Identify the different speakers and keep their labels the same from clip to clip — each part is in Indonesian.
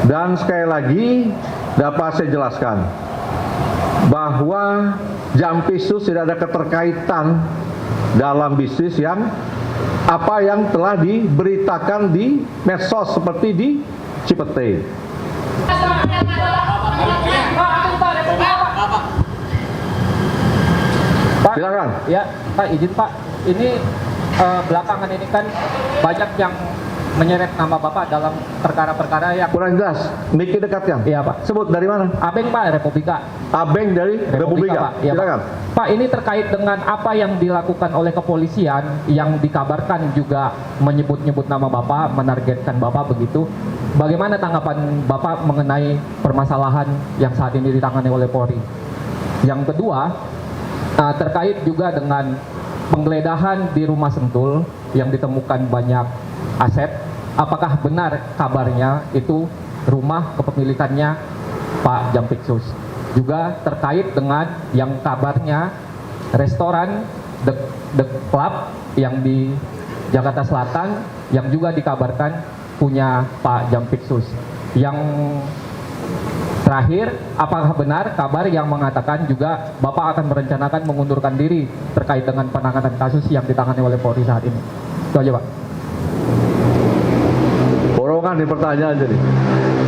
Speaker 1: Dan sekali lagi dapat saya jelaskan bahwa Jampisus tidak ada keterkaitan dalam bisnis yang telah diberitakan di medsos seperti di Cipete.
Speaker 2: Pak,
Speaker 1: silakan.
Speaker 2: Ya, Pak, izin Pak. Ini belakangan ini kan banyak yang menyeret nama Bapak dalam perkara-perkara yang
Speaker 1: Kurang jelas, mikir dekat yang.
Speaker 2: Iya Pak.
Speaker 1: Sebut dari mana?
Speaker 2: Abeng Pak, Republika.
Speaker 1: Abeng dari Republika.
Speaker 2: Pak. Ya,
Speaker 1: Silakan.
Speaker 2: Pak, ini terkait dengan apa yang dilakukan oleh kepolisian yang dikabarkan juga menyebut-nyebut nama Bapak, menargetkan Bapak begitu. Bagaimana tanggapan Bapak mengenai permasalahan yang saat ini ditangani oleh Polri? Yang kedua, terkait juga dengan penggeledahan di rumah Sentul yang ditemukan banyak aset, apakah benar kabarnya itu rumah kepemilikannya Pak Jampitsus? Juga terkait dengan yang kabarnya restoran The Club yang di Jakarta Selatan yang juga dikabarkan punya Pak Jampitsus. Yang terakhir, apakah benar kabar yang mengatakan juga Bapak akan merencanakan mengundurkan diri terkait dengan penanganan kasus yang ditangani oleh Polri saat ini? Itu aja Pak.
Speaker 1: Borongan nih pertanyaan jadi.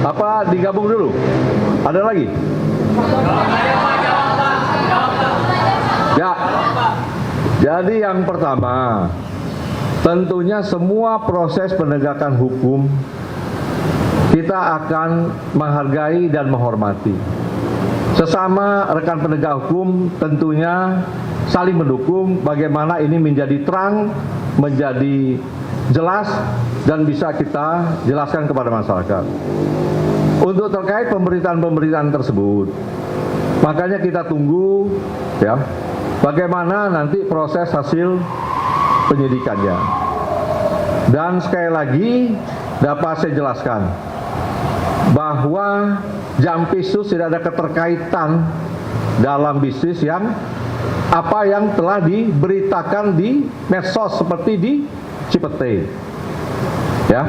Speaker 1: Apa digabung dulu? Ada lagi? Ya. Jadi yang pertama, tentunya semua proses penegakan hukum kita akan menghargai dan menghormati. Sesama rekan penegak hukum tentunya saling mendukung bagaimana ini menjadi terang, menjadi jelas dan bisa kita jelaskan kepada masyarakat. Untuk terkait pemberitaan-pemberitaan tersebut, makanya kita tunggu ya bagaimana nanti proses hasil penyidikannya. Dan sekali lagi dapat saya jelaskan bahwa Jampisus tidak ada keterkaitan dalam bisnis yang telah diberitakan di medsos seperti di Cipete. Ya.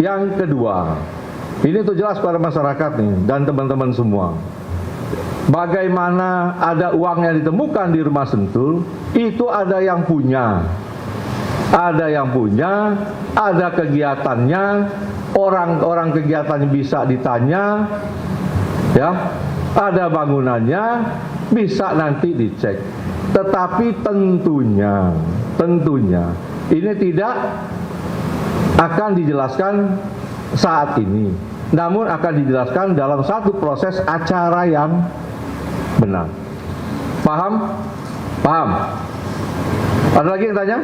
Speaker 1: Yang kedua, ini tuh jelas pada masyarakat nih dan teman-teman semua. Bagaimana ada uang yang ditemukan di rumah Sentul, itu ada yang punya. Ada yang punya, ada kegiatannya, orang-orang kegiatannya bisa ditanya, ya, ada bangunannya, bisa nanti dicek. Tetapi tentunya, ini tidak akan dijelaskan saat ini, namun akan dijelaskan dalam satu proses acara yang benar. Paham? Paham? Ada lagi yang tanya?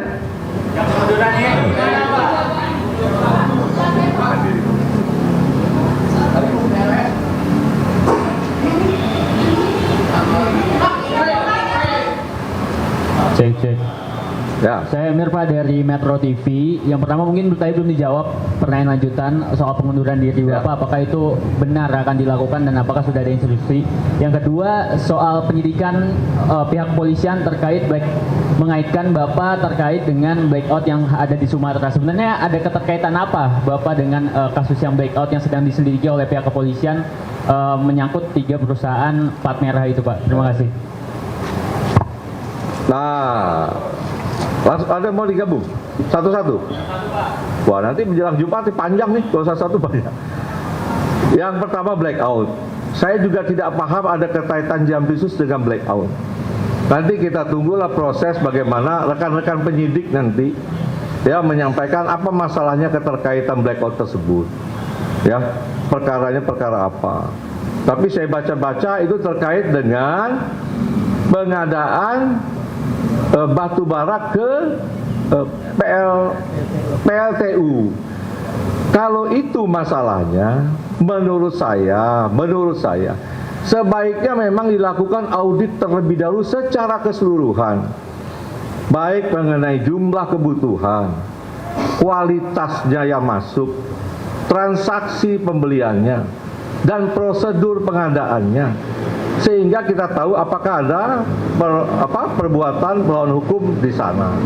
Speaker 3: Cek.
Speaker 1: Ya.
Speaker 3: Saya Emir Pak dari Metro TV. Yang pertama mungkin tadi belum dijawab pertanyaan lanjutan soal pengunduran diri Bapak. Apakah itu benar akan dilakukan dan apakah sudah ada instruksi? Yang kedua soal penyidikan pihak kepolisian terkait mengaitkan Bapak terkait dengan blackout yang ada di Sumatera. Sebenarnya ada keterkaitan apa Bapak dengan kasus yang blackout yang sedang diselidiki oleh pihak kepolisian menyangkut 3 perusahaan plat merah itu Pak? Terima kasih.
Speaker 1: Nah, ada mau digabung satu-satu? Wah, nanti menjelang Jumat panjang nih, kalau satu-satu banyak. Yang pertama blackout. Saya juga tidak paham ada kaitan Jampisus dengan blackout. Nanti kita tunggulah proses bagaimana rekan-rekan penyidik nanti ya menyampaikan apa masalahnya keterkaitan blackout tersebut. Ya, perkaranya perkara apa. Tapi saya baca-baca itu terkait dengan pengadaan batu bara ke PLTU. Kalau itu masalahnya, menurut saya sebaiknya memang dilakukan audit terlebih dahulu secara keseluruhan, baik mengenai jumlah kebutuhan, kualitasnya yang masuk, transaksi pembeliannya, dan prosedur pengadaannya, sehingga kita tahu apakah ada perbuatan melawan hukum di sana.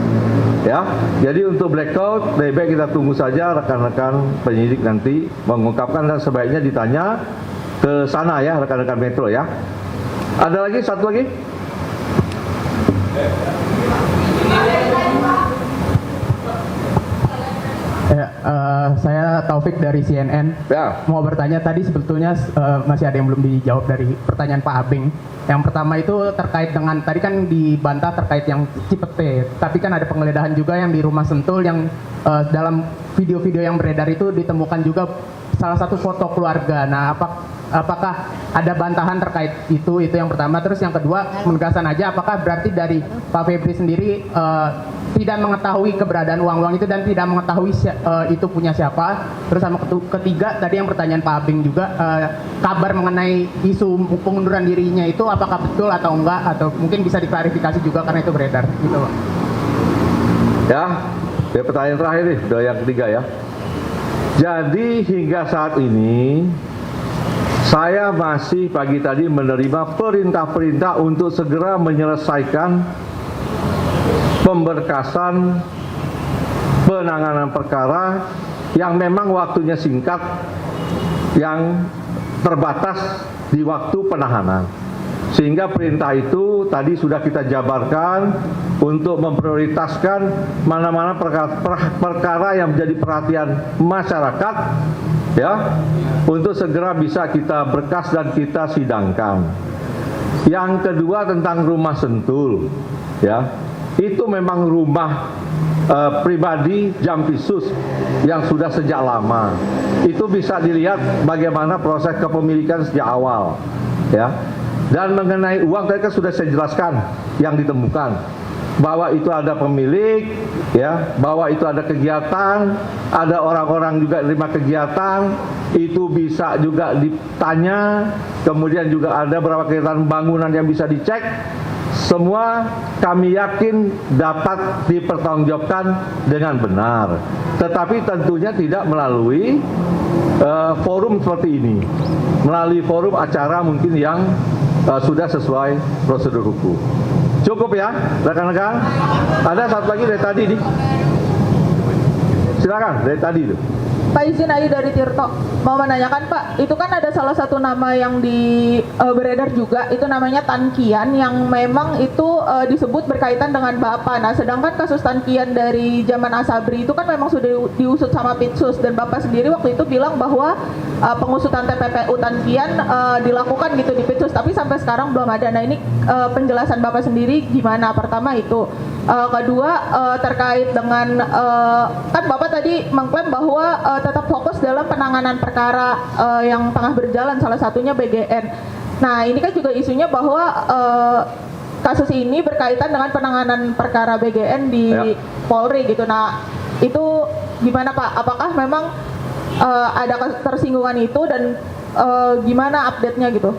Speaker 1: Ya, jadi untuk blackout lebih baik kita tunggu saja rekan-rekan penyidik nanti mengungkapkan, dan sebaiknya ditanya ke sana ya rekan-rekan Metro ya. Ada lagi satu lagi?
Speaker 4: Ya, saya Taufik dari CNN.
Speaker 1: Ya.
Speaker 4: Mau bertanya tadi sebetulnya masih ada yang belum dijawab dari pertanyaan Pak Abing. Yang pertama itu terkait dengan tadi kan dibantah terkait yang Cipete, tapi kan ada penggeledahan juga yang di rumah Sentul yang dalam video-video yang beredar itu ditemukan juga salah satu foto keluarga. Nah, apakah ada bantahan terkait itu yang pertama. Terus yang kedua, menegaskan aja apakah berarti dari Pak Febri sendiri tidak mengetahui keberadaan uang-uang itu dan tidak mengetahui itu punya siapa. Terus sama ketiga tadi yang pertanyaan Pak Abing juga, kabar mengenai isu pengunduran dirinya itu apakah betul atau enggak, atau mungkin bisa diklarifikasi juga karena itu beredar gitu Pak.
Speaker 1: Ya, pertanyaan terakhir nih, udah yang ketiga ya. Jadi hingga saat ini saya masih pagi tadi menerima perintah-perintah untuk segera menyelesaikan pemberkasan penanganan perkara yang memang waktunya singkat, yang terbatas di waktu penahanan. Sehingga perintah itu tadi sudah kita jabarkan untuk memprioritaskan mana-mana perkara yang menjadi perhatian masyarakat, ya, untuk segera bisa kita berkas dan kita sidangkan. Yang kedua tentang rumah Sentul, ya, itu memang rumah pribadi Jampitsus yang sudah sejak lama. Itu bisa dilihat bagaimana proses kepemilikan sejak awal, ya. Dan mengenai uang tadi kan sudah saya jelaskan yang ditemukan, bahwa itu ada pemilik, ya, bahwa itu ada kegiatan, ada orang-orang juga terima kegiatan, itu bisa juga ditanya, kemudian juga ada beberapa kegiatan bangunan yang bisa dicek. Semua kami yakin dapat dipertanggungjawabkan dengan benar, tetapi tentunya tidak melalui forum seperti ini, melalui forum acara mungkin yang sudah sesuai prosedur hukum. Cukup ya rekan-rekan. Ada satu lagi dari tadi nih, silakan dari tadi itu.
Speaker 5: Pak, izin Ayu dari Tirto mau menanyakan Pak, itu kan ada salah satu nama yang beredar juga, itu namanya Tan Kian, yang memang itu disebut berkaitan dengan Bapak. Nah, sedangkan kasus Tan Kian dari zaman Asabri itu kan memang sudah diusut sama Pitsus, dan Bapak sendiri waktu itu bilang bahwa pengusutan TPPU Tan Kian dilakukan gitu di Pitsus, tapi sampai sekarang belum ada. Nah, ini penjelasan Bapak sendiri gimana? Pertama itu. Kedua terkait dengan kan Bapak tadi mengklaim bahwa tetap fokus dalam penanganan perkara yang tengah berjalan, salah satunya BGN. Nah, ini kan juga isunya bahwa kasus ini berkaitan dengan penanganan perkara BGN di Polri gitu. Nah, itu gimana Pak? Apakah memang ada ketersinggungan itu, dan gimana update-nya gitu?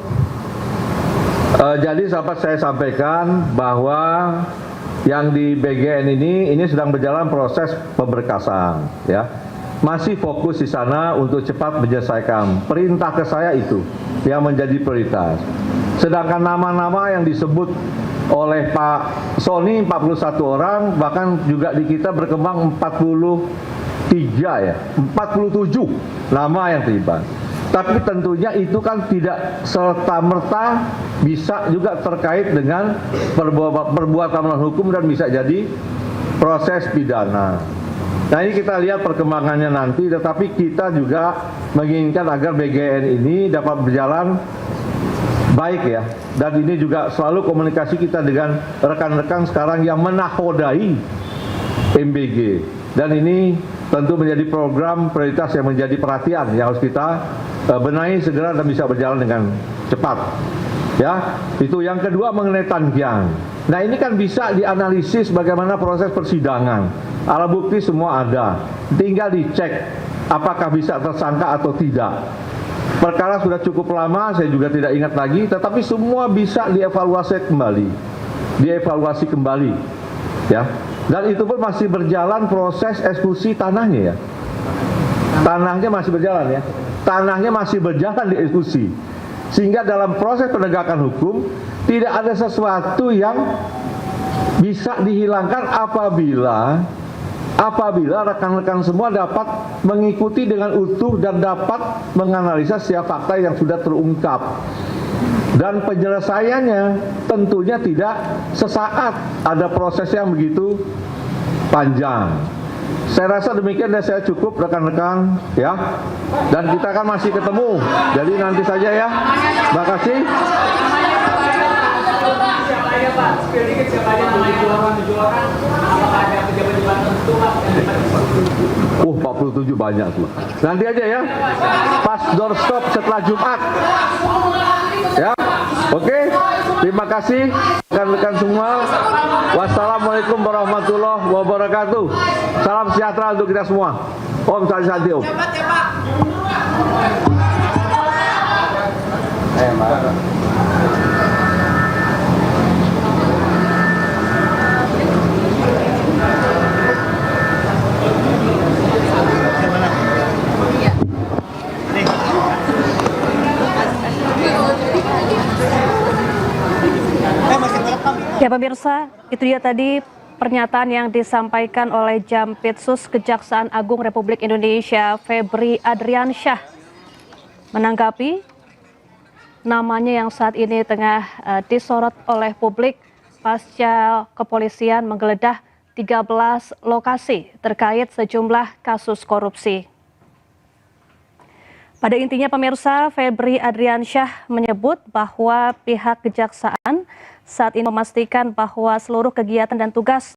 Speaker 1: Jadi dapat saya sampaikan bahwa yang di BGN ini sedang berjalan proses pemberkasan, ya. Masih fokus di sana untuk cepat menyelesaikan. Perintah ke saya itu yang menjadi prioritas. Sedangkan nama-nama yang disebut oleh Pak Sony 41 orang, bahkan juga di kita berkembang 43 ya, 47 nama yang terlibat. Tapi tentunya itu kan tidak serta-merta bisa juga terkait dengan perbuatan melawan hukum dan bisa jadi proses pidana. Nah, ini kita lihat perkembangannya nanti, tetapi kita juga menginginkan agar BGN ini dapat berjalan baik ya. Dan ini juga selalu komunikasi kita dengan rekan-rekan sekarang yang menakodai MBG. Dan ini tentu menjadi program prioritas yang menjadi perhatian yang harus kita benahi segera dan bisa berjalan dengan cepat. Ya, itu yang kedua mengenai Tan Kian. Nah, ini kan bisa dianalisis bagaimana proses persidangan. Alat bukti semua ada, tinggal dicek apakah bisa tersangka atau tidak. Perkara sudah cukup lama, saya juga tidak ingat lagi, tetapi semua bisa dievaluasi kembali, ya. Dan itu pun masih berjalan proses eksekusi tanahnya ya. Tanahnya masih berjalan ya. Tanahnya masih berjalan dieksekusi. Sehingga dalam proses penegakan hukum tidak ada sesuatu yang bisa dihilangkan apabila rekan-rekan semua dapat mengikuti dengan utuh dan dapat menganalisa setiap fakta yang sudah terungkap. Dan penyelesaiannya tentunya tidak sesaat, ada proses yang begitu panjang. Saya rasa demikian dan saya cukup rekan-rekan ya. Dan kita akan masih ketemu. Jadi nanti saja ya. Terima kasih. 47 banyak semua. Nanti aja ya. Pas doorstop setelah Jumat. Ya. Oke. Terima kasih rekan-rekan semua. Wassalamualaikum warahmatullahi wabarakatuh. Salam sejahtera untuk kita semua. Om Santi Om.
Speaker 6: Ya pemirsa, itu dia tadi pernyataan yang disampaikan oleh Jampitsus Kejaksaan Agung Republik Indonesia Febri Adriansyah menanggapi namanya yang saat ini tengah disorot oleh publik pasca kepolisian menggeledah 13 lokasi terkait sejumlah kasus korupsi. Pada intinya pemirsa, Febri Adriansyah menyebut bahwa pihak kejaksaan saat ini memastikan bahwa seluruh kegiatan dan tugas